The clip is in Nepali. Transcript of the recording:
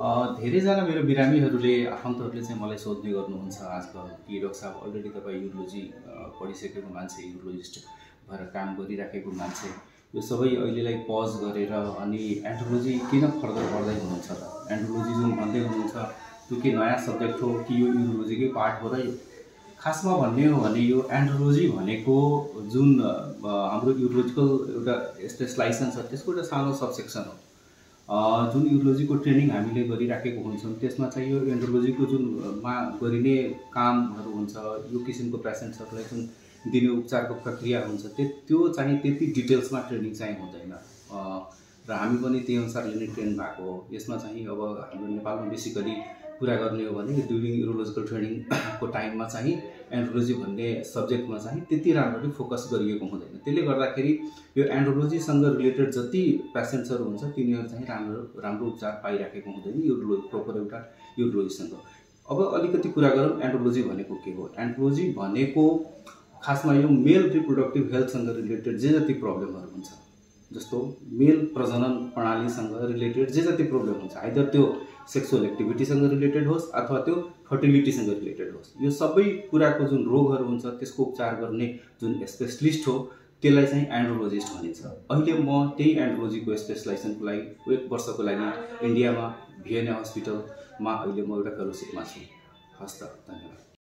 धेरैजना मेरो बिरामीहरूले आफन्तहरूले चाहिँ मलाई सोध्ने गर्नुहुन्छ आजकल कि डाक्टर साहब अलरेडी तपाईँ युरोलोजी पढिसकेको मान्छे, युरोलोजिस्ट भएर काम गरिराखेको मान्छे, यो सबै अहिलेलाई पज गरेर अनि एन्ड्रोलोजी किन फर्दर पढ्दै हुनुहुन्छ त? एन्ड्रोलोजी जुन भन्दै हुनुहुन्छ त्यो के नयाँ सब्जेक्ट हो कि यो युरोलोजीकै पार्ट हो? र खासमा भन्ने हो भने यो एन्ड्रोलोजी भनेको जुन हाम्रो युरोलोजिकल एउटा स्पेसलाइजेसन छ त्यसको एउटा सानो सबसेक्सन हो। जुन युरोलोजीको ट्रेनिङ हामीले गरिराखेको हुन्छौँ त्यसमा चाहिँ यो एन्ड्रोलोजीको जुन गरिने कामहरू हुन्छ, यो किसिमको पेसेन्ट्सहरूलाई जुन दिने उपचारको प्रक्रिया हुन्छ त्यो चाहिँ त्यति डिटेल्समा ट्रेनिङ चाहिँ हुँदैन र हामी पनि त्यही अनुसारले नै ट्रेन भएको हो। यसमा चाहिँ अब हाम्रो नेपालमा बेसिकली कुरा गर्ने हो भने ड्युरिङ युरोलोजिकल ट्रेनिङको टाइममा चाहिँ एन्ड्रोलोजी भन्ने सब्जेक्टमा चाहिँ त्यति राम्ररी फोकस गरिएको हुँदैन। त्यसले गर्दाखेरि यो एन्ड्रोलोजीसँग रिलेटेड जति पेसेन्ट्सहरू हुन्छ तिनीहरू चाहिँ राम्रो उपचार पाइराखेको हुँदैन युरोलोजी प्रोपर एउटा युरोलोजीसँग। अब अलिकति कुरा गरौँ एन्ड्रोलोजी भनेको के हो। एन्ड्रोलोजी भनेको खासमा यो मेल रिप्रोडक्टिभ हेल्थसँग रिलेटेड जे जति प्रब्लमहरू हुन्छ, जस्तो मेल प्रजनन प्रणालीसँग रिलेटेड जे जति प्रब्लम हुन्छ, आइदर त्यो सेक्सुअल एक्टिभिटीसँग रिलेटेड होस् अथवा त्यो फर्टिलिटीसँग रिलेटेड होस्, यो सबै कुराको जुन रोगहरू हुन्छ त्यसको उपचार गर्ने जुन स्पेशलिस्ट हो त्यसलाई चाहिँ एन्ड्रोलोजिस्ट भनिन्छ। अहिले म त्यही एन्ड्रोलोजीको स्पेसलाइजेसनको लागि 1 वर्षको लागि इन्डियामा भिएनए हस्पिटलमा अहिले म एउटा फेलोसिपमा छु। हस् त, धन्यवाद।